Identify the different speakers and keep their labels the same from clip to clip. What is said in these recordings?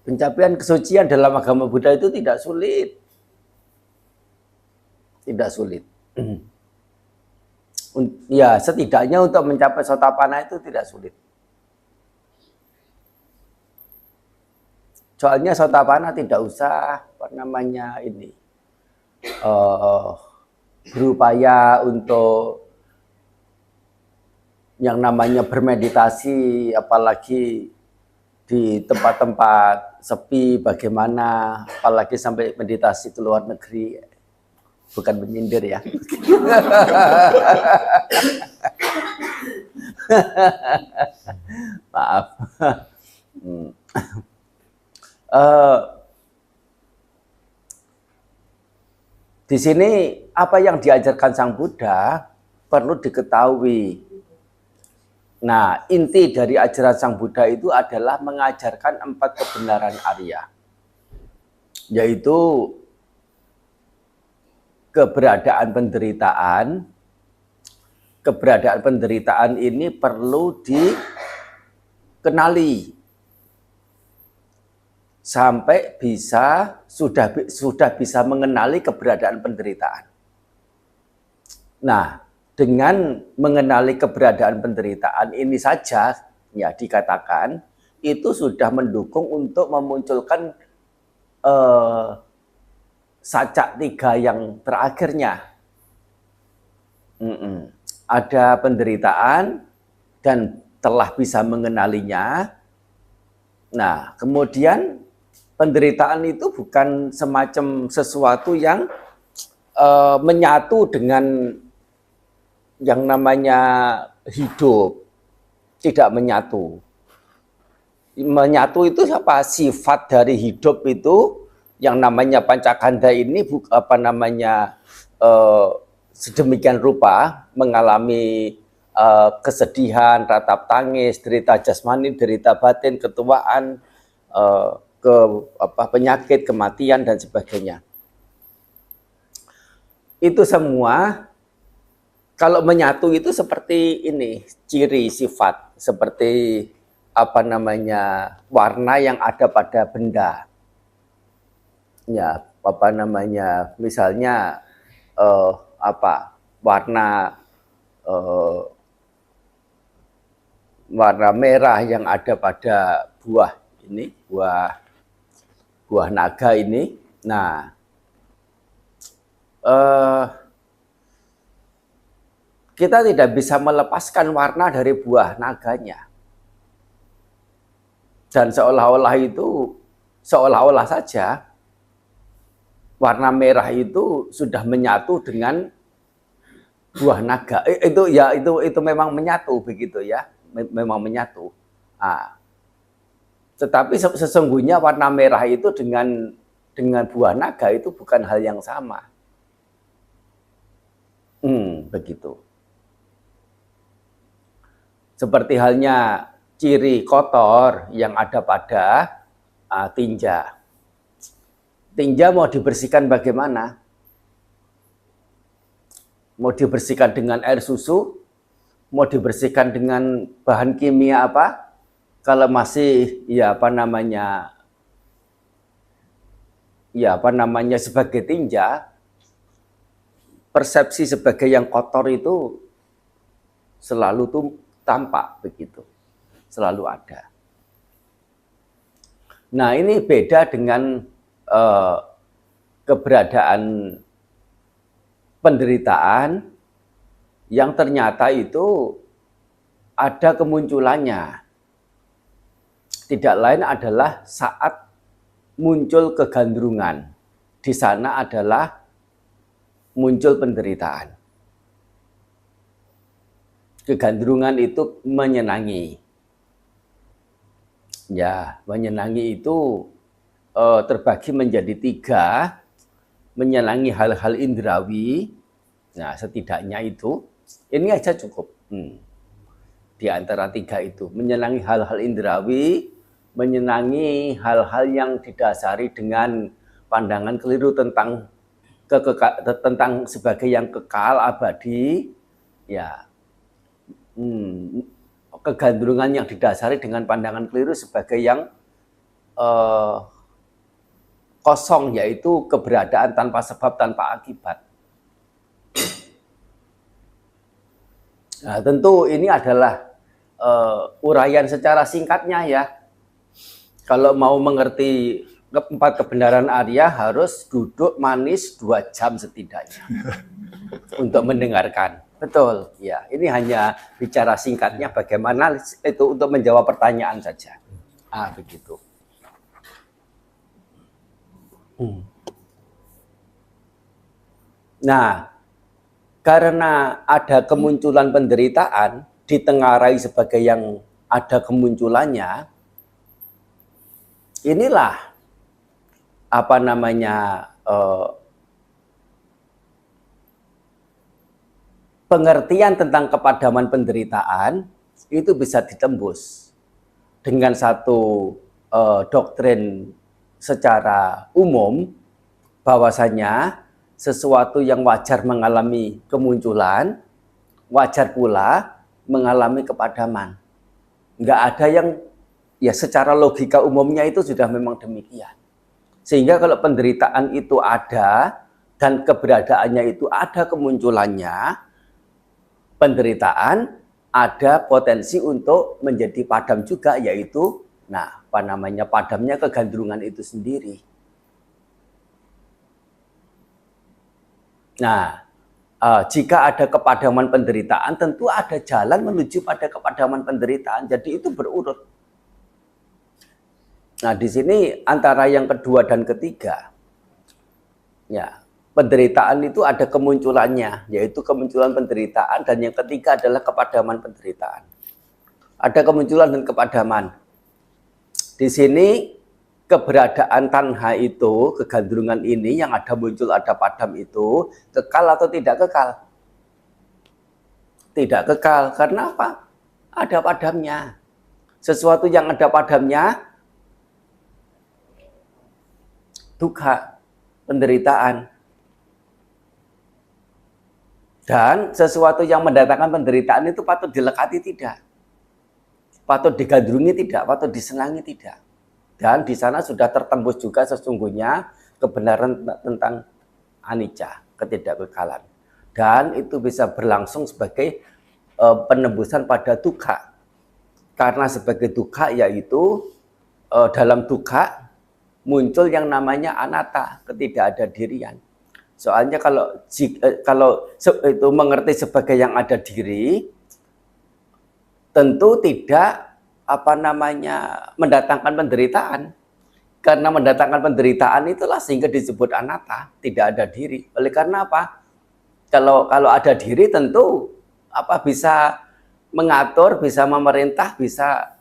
Speaker 1: Pencapaian kesucian dalam agama Buddha itu tidak sulit. Tidak sulit. Ya, setidaknya untuk mencapai Sotapanna itu tidak sulit. Soalnya Sotapanna tidak usah berupaya untuk yang namanya bermeditasi, apalagi di tempat-tempat sepi bagaimana, apalagi sampai meditasi ke luar negeri. Bukan menyindir ya. Maaf. Di sini apa yang diajarkan Sang Buddha perlu diketahui. Nah, inti dari ajaran Sang Buddha itu adalah mengajarkan 4 kebenaran Arya. Yaitu keberadaan penderitaan. Keberadaan penderitaan ini perlu dikenali sampai sudah bisa mengenali keberadaan penderitaan. Nah, dengan mengenali keberadaan penderitaan ini saja ya dikatakan itu sudah mendukung untuk memunculkan sacak 3 yang terakhirnya. Ada penderitaan dan telah bisa mengenalinya. Nah, kemudian penderitaan itu bukan semacam sesuatu yang menyatu dengan yang namanya hidup. Tidak menyatu. Menyatu itu apa? Sifat dari hidup itu yang namanya pancakanda ini sedemikian rupa mengalami kesedihan, ratap tangis, derita jasmani, derita batin, ketuaan, penyakit, kematian dan sebagainya. Itu semua kalau menyatu itu seperti ini, ciri sifat, seperti warna yang ada pada benda. Ya, misalnya warna merah yang ada pada buah ini, buah naga ini. Nah, kita tidak bisa melepaskan warna dari buah naganya. Dan seolah-olah saja warna merah itu sudah menyatu dengan buah naga. Itu memang menyatu begitu ya, memang menyatu. Nah, tetapi sesungguhnya warna merah itu dengan buah naga itu bukan hal yang sama. Begitu. Seperti halnya ciri kotor yang ada pada tinja. Tinja mau dibersihkan bagaimana? Mau dibersihkan dengan air susu? Mau dibersihkan dengan bahan kimia apa? Kalau masih sebagai tinja, persepsi sebagai yang kotor itu selalu tuh tampak begitu. Selalu ada. Nah, ini beda dengan keberadaan penderitaan yang ternyata itu ada kemunculannya. Tidak lain adalah saat muncul kegandrungan. Di sana adalah muncul penderitaan. Kegandrungan itu menyenangi. Ya, menyenangi itu terbagi menjadi 3, menyenangi hal-hal indrawi. Nah, setidaknya itu, ini aja cukup. Di antara 3 itu, menyenangi hal-hal indrawi, menyenangi hal-hal yang didasari dengan pandangan keliru tentang sebagai yang kekal abadi, ya. Kegandrungan yang didasari dengan pandangan keliru sebagai yang kosong, yaitu keberadaan tanpa sebab, tanpa akibat. Nah, tentu ini adalah uraian secara singkatnya ya. Kalau mau mengerti empat kebenaran Arya harus duduk manis 2 jam setidaknya untuk mendengarkan. Betul, ya. Ini hanya bicara singkatnya bagaimana itu untuk menjawab pertanyaan saja. Begitu. Nah, karena ada kemunculan penderitaan, ditengarai sebagai yang ada kemunculannya, inilah apa namanya pengertian tentang kepadaman penderitaan itu bisa ditembus dengan satu doktrin secara umum bahwasanya sesuatu yang wajar mengalami kemunculan, wajar pula mengalami kepadaman. Nggak ada yang ya secara logika umumnya itu sudah memang demikian. Sehingga kalau penderitaan itu ada dan keberadaannya itu ada kemunculannya, penderitaan ada potensi untuk menjadi padam juga, yaitu padamnya kegandrungan itu sendiri. Nah, jika ada kepadaman penderitaan, tentu ada jalan menuju pada kepadaman penderitaan. Jadi itu berurut. Nah, di sini antara yang kedua dan ketiga, ya, penderitaan itu ada kemunculannya, yaitu kemunculan penderitaan, dan yang ketiga adalah kepadaman penderitaan. Ada kemunculan dan kepadaman. Di sini keberadaan tanha itu, kegandrungan ini yang ada muncul, ada padam itu, kekal atau tidak kekal? Tidak kekal. Karena apa? Ada padamnya. Sesuatu yang ada padamnya, dukkha, penderitaan. Dan sesuatu yang mendatangkan penderitaan itu patut dilekati tidak. Patut digandrungi tidak, patut disenangi tidak. Dan di sana sudah tertembus juga sesungguhnya kebenaran tentang anicca, ketidakkekalan. Dan itu bisa berlangsung sebagai penembusan pada dukkha. Karena sebagai dukkha yaitu dalam dukkha muncul yang namanya anatta, ketidakadadirian. Soalnya kalau itu mengerti sebagai yang ada diri, tentu tidak mendatangkan penderitaan. Karena mendatangkan penderitaan itulah sehingga disebut anatta, tidak ada diri. Oleh karena apa? Kalau ada diri tentu bisa mengatur, bisa memerintah, bisa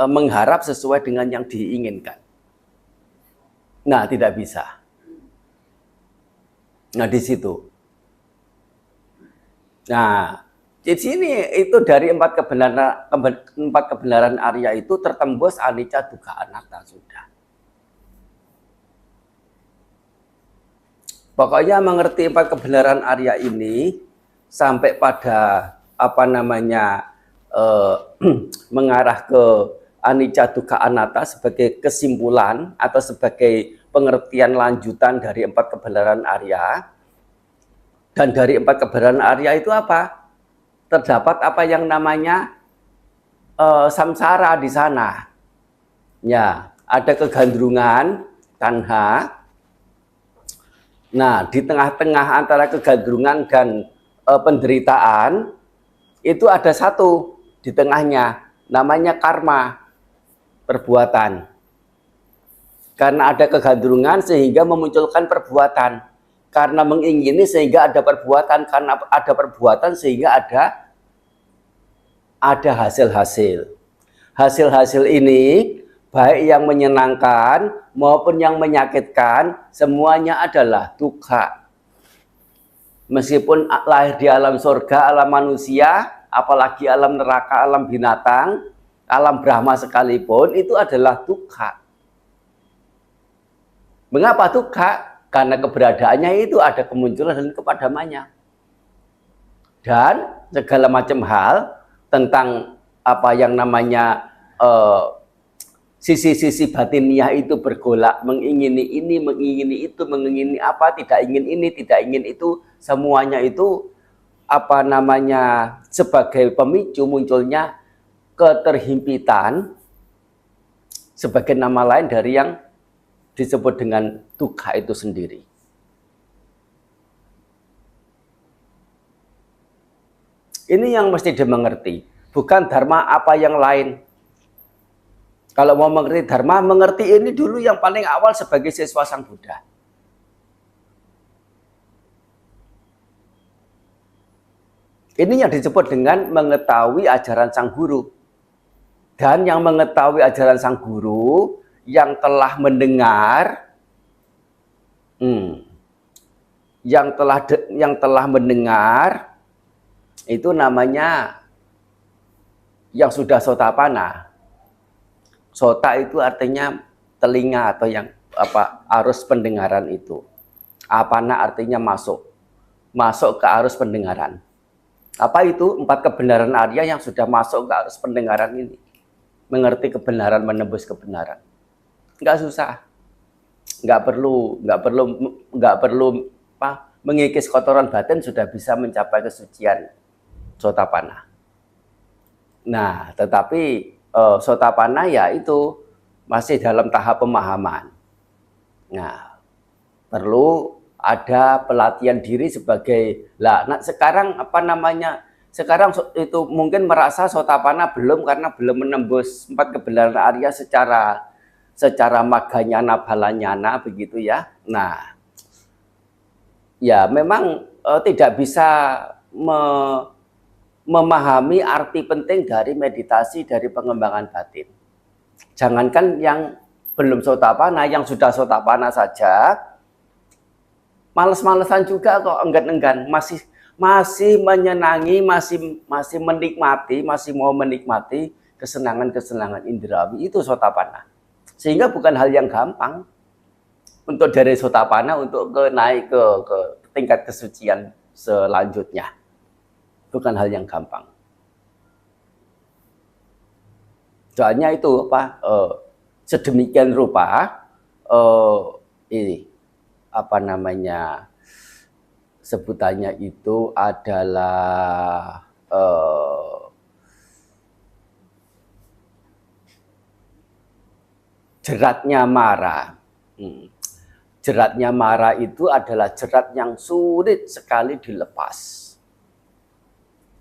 Speaker 1: mengharap sesuai dengan yang diinginkan. Nah, tidak bisa. Nah, di situ. Nah, di sini itu dari empat kebenaran Arya itu tertembus anicca, dukkha, anatta sudah. Pokoknya mengerti empat kebenaran Arya ini sampai pada mengarah ke anicca, dukkha, anatta sebagai kesimpulan atau sebagai pengertian lanjutan dari empat kebenaran Arya. Dan dari empat kebenaran Arya itu apa? Terdapat apa yang namanya samsara di sana. Ya, ada kegandrungan, tanha. Nah, di tengah-tengah antara kegandrungan dan penderitaan, itu ada satu di tengahnya, namanya karma, perbuatan. Karena ada kegandrungan sehingga memunculkan perbuatan. Karena mengingini sehingga ada perbuatan, karena ada perbuatan sehingga ada hasil-hasil. Hasil-hasil ini baik yang menyenangkan maupun yang menyakitkan, semuanya adalah dukkha. Meskipun lahir di alam surga, alam manusia, apalagi alam neraka, alam binatang, alam Brahma sekalipun, itu adalah dukkha. Mengapa dukkha? Karena keberadaannya itu ada kemunculan dan kepadamannya. Dan segala macam hal tentang apa yang namanya sisi-sisi batiniah itu bergolak, mengingini ini, mengingini itu, mengingini apa, tidak ingin ini, tidak ingin itu, semuanya itu apa namanya sebagai pemicu munculnya keterhimpitan sebagai nama lain dari yang disebut dengan dukkha itu sendiri. Ini yang mesti dimengerti, bukan dharma apa yang lain. Kalau mau mengerti dharma, mengerti ini dulu yang paling awal sebagai siswa Sang Buddha. Ini yang disebut dengan mengetahui ajaran Sang Guru. Dan yang mengetahui ajaran Sang Guru, yang telah mendengar, yang telah mendengar, itu namanya yang sudah sotapanna. Sota itu artinya telinga atau yang arus pendengaran itu. Apana artinya masuk ke arus pendengaran. Apa itu? 4 kebenaran Arya yang sudah masuk ke arus pendengaran ini. Mengerti kebenaran, menembus kebenaran. Enggak susah. Enggak perlu mengikis kotoran batin sudah bisa mencapai kesucian sotapanna. Nah, tetapi sotapanna ya itu masih dalam tahap pemahaman. Nah, perlu ada pelatihan diri sebagai sekarang sekarang itu mungkin merasa sotapanna belum karena belum menembus 4 kebenaran Arya secara maganyana balanyana begitu ya. Nah, ya memang tidak bisa memahami arti penting dari meditasi, dari pengembangan batin. Jangankan yang belum sotapanna, yang sudah sotapanna saja males-malesan juga kok, enggan-enggan, masih menyenangi, masih menikmati, masih mau menikmati kesenangan-kesenangan indrawi, itu sotapanna. Sehingga bukan hal yang gampang untuk dari sotapanna untuk naik ke tingkat kesucian selanjutnya. Bukan hal yang gampang. Soalnya itu sedemikian rupa ini sebutannya itu adalah jeratnya mara. Jeratnya mara itu adalah jerat yang sulit sekali dilepas.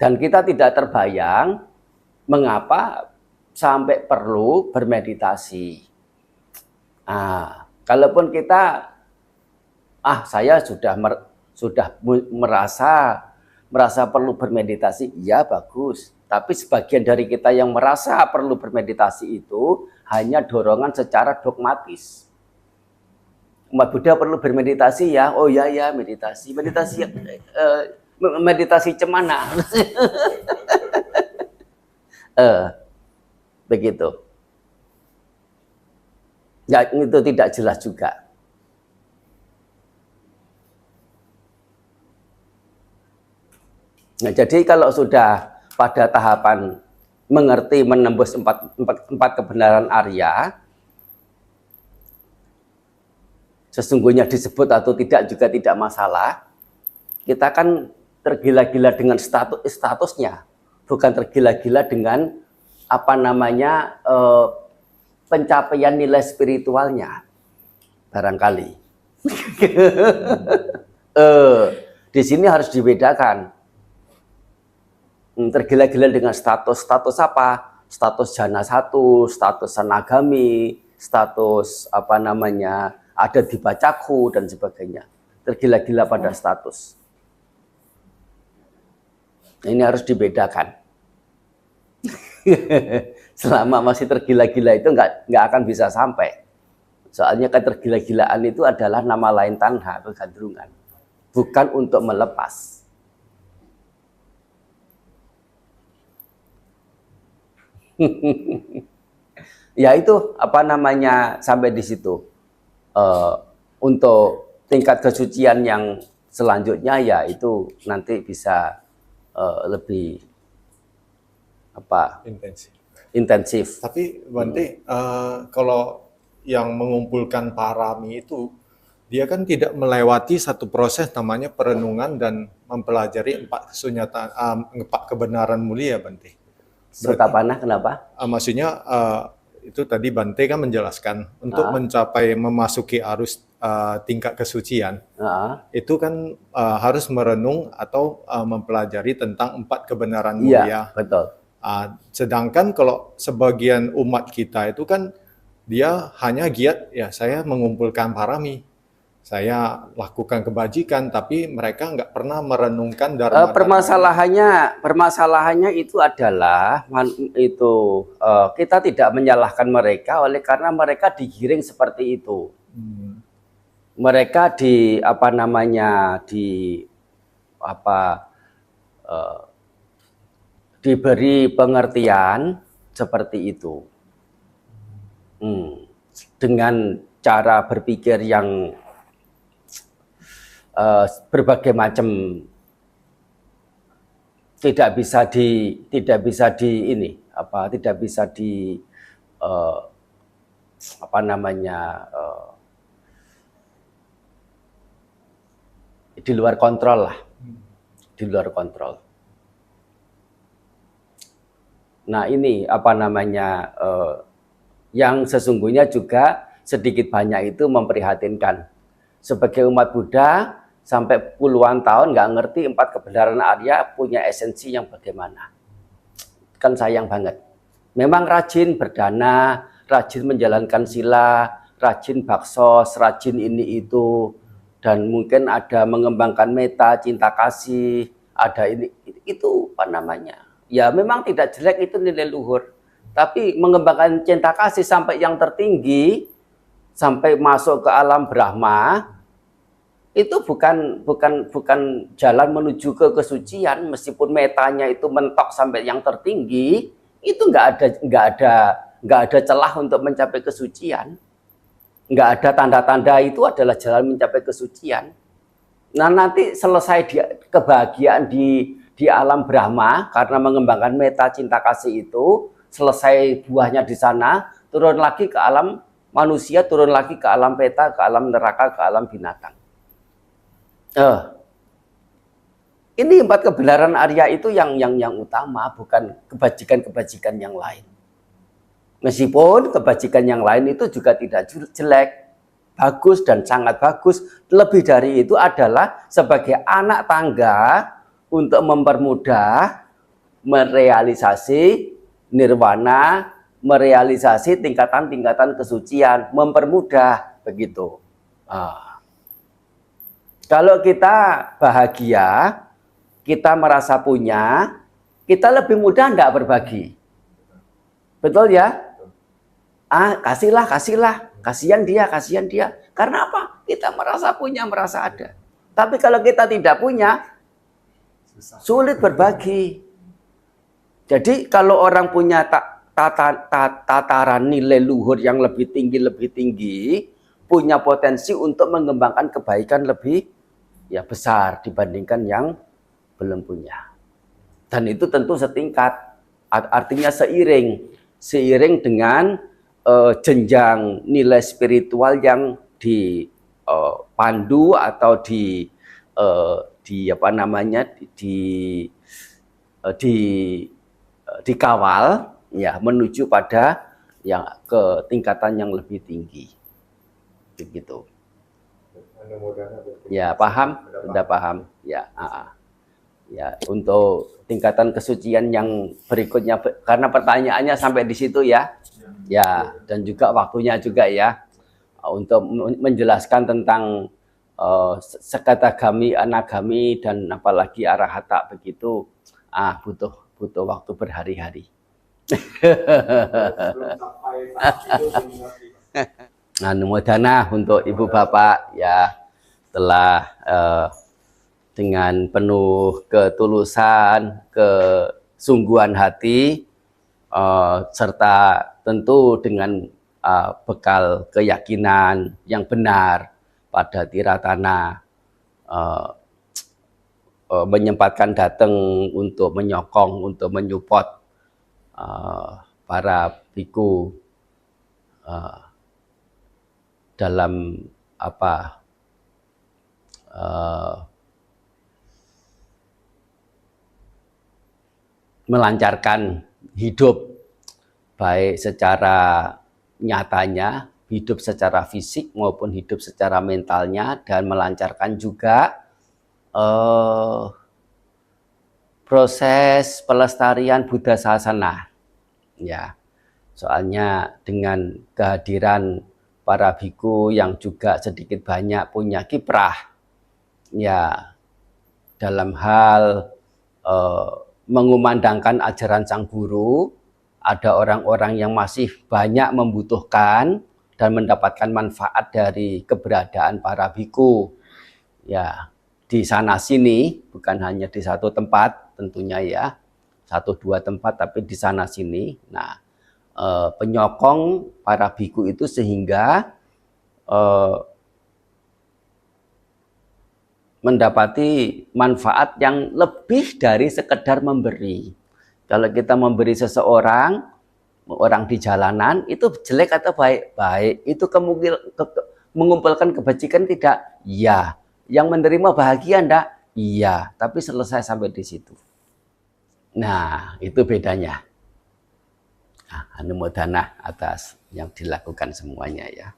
Speaker 1: Dan kita tidak terbayang mengapa sampai perlu bermeditasi. Kalaupun kita saya sudah merasa perlu bermeditasi, ya bagus. Tapi sebagian dari kita yang merasa perlu bermeditasi itu hanya dorongan secara dogmatis. Umat Buddha perlu bermeditasi ya, oh ya meditasi cemana? Begitu. Ya itu tidak jelas juga. Nah, jadi kalau sudah pada tahapan mengerti menembus empat kebenaran Arya, sesungguhnya disebut atau tidak juga tidak masalah. Kita kan tergila-gila dengan statusnya, bukan tergila-gila dengan pencapaian nilai spiritualnya, barangkali. Di sini harus dibedakan. Tergila-gila dengan status apa? Status jana 1, status sanagami, status ada di bacaku dan sebagainya. Tergila-gila pada status. Ini harus dibedakan. Selama masih tergila-gila itu nggak akan bisa sampai. Soalnya ketergila-gilaan itu adalah nama lain tanha, kegandrungan. Bukan untuk melepas. Ya itu sampai di situ. Untuk tingkat kesucian yang selanjutnya ya itu nanti bisa lebih intensif.
Speaker 2: Tapi Bante, kalau yang mengumpulkan parami itu, dia kan tidak melewati satu proses namanya perenungan dan mempelajari empat kesunyatan, empat kebenaran mulia, Bante.
Speaker 1: Sotapanah kenapa?
Speaker 2: Maksudnya itu tadi Bante kan menjelaskan untuk mencapai memasuki arus tingkat kesucian, itu kan harus merenung atau mempelajari tentang empat kebenaran mulia.
Speaker 1: Iya, betul.
Speaker 2: Sedangkan kalau sebagian umat kita itu kan dia hanya giat, ya saya mengumpulkan parami, saya lakukan kebajikan, tapi mereka nggak pernah merenungkan dharma.
Speaker 1: Permasalahannya itu adalah kita tidak menyalahkan mereka oleh karena mereka digiring seperti itu. Mereka diberi pengertian seperti itu, dengan cara berpikir yang berbagai macam, tidak bisa di luar kontrol lah, di luar kontrol. Nah ini yang sesungguhnya juga sedikit banyak itu memprihatinkan. Sebagai umat Buddha sampai puluhan tahun nggak ngerti empat kebenaran Arya punya esensi yang bagaimana. Kan sayang banget. Memang rajin berdana, rajin menjalankan sila, rajin baksos, rajin ini itu, dan mungkin ada mengembangkan meta, cinta kasih, ada ini itu ya memang tidak jelek, itu nilai luhur. Tapi mengembangkan cinta kasih sampai yang tertinggi, sampai masuk ke alam Brahma, itu bukan jalan menuju ke kesucian. Meskipun metanya itu mentok sampai yang tertinggi, itu nggak ada celah untuk mencapai kesucian. Nggak ada tanda-tanda itu adalah jalan mencapai kesucian. Nah nanti selesai kebahagiaan di alam Brahma karena mengembangkan meta cinta kasih itu, selesai buahnya di sana, turun lagi ke alam manusia, turun lagi ke alam peta, ke alam neraka, ke alam binatang. Ini empat kebenaran Arya itu yang utama, bukan kebajikan-kebajikan yang lain. Meskipun kebajikan yang lain itu juga tidak jelek, bagus dan sangat bagus. Lebih dari itu adalah sebagai anak tangga untuk mempermudah merealisasi nirwana, merealisasi tingkatan-tingkatan kesucian, mempermudah begitu. Kalau kita bahagia, kita merasa punya, kita lebih mudah enggak berbagi. Betul ya? Kasihlah, kasihan dia. Karena apa? Kita merasa punya, merasa ada. Tapi kalau kita tidak punya, sulit berbagi. Jadi kalau orang punya tataran nilai luhur yang lebih tinggi, punya potensi untuk mengembangkan kebaikan lebih besar dibandingkan yang belum punya. Dan itu tentu setingkat, artinya seiring dengan jenjang nilai spiritual yang dipandu atau dikawal ya menuju pada yang ke tingkatan yang lebih tinggi. Begitu. Ya, paham? Sudah paham? Ya, ya, untuk tingkatan kesucian yang berikutnya, karena pertanyaannya sampai di situ ya. Ya, dan juga waktunya juga ya untuk menjelaskan tentang sekatagami, anagami, dan apalagi arahata begitu, butuh waktu berhari-hari. Anumodana untuk ibu bapak ya, telah dengan penuh ketulusan, kesungguhan hati, serta tentu dengan bekal keyakinan yang benar pada Tiratana, menyempatkan datang untuk menyokong, untuk menyupport para biku dalam melancarkan hidup, baik secara nyatanya, hidup secara fisik maupun hidup secara mentalnya, dan melancarkan juga proses pelestarian Buddha Sasana. Ya, soalnya dengan kehadiran para biku yang juga sedikit banyak punya kiprah, ya, dalam hal mengumandangkan ajaran sang guru, ada orang-orang yang masih banyak membutuhkan dan mendapatkan manfaat dari keberadaan para biku. Ya, di sana sini, bukan hanya di satu tempat tentunya ya, 1-2 tempat, tapi di sana sini. Nah, penyokong para biku itu sehingga mendapati manfaat yang lebih dari sekedar memberi. Kalau kita memberi seseorang, orang di jalanan, itu jelek atau baik? Baik. Itu mengumpulkan kebajikan tidak? Iya. Yang menerima bahagia enggak? Iya. Tapi selesai sampai di situ. Nah, itu bedanya. Nah, anumodana atas yang dilakukan semuanya ya.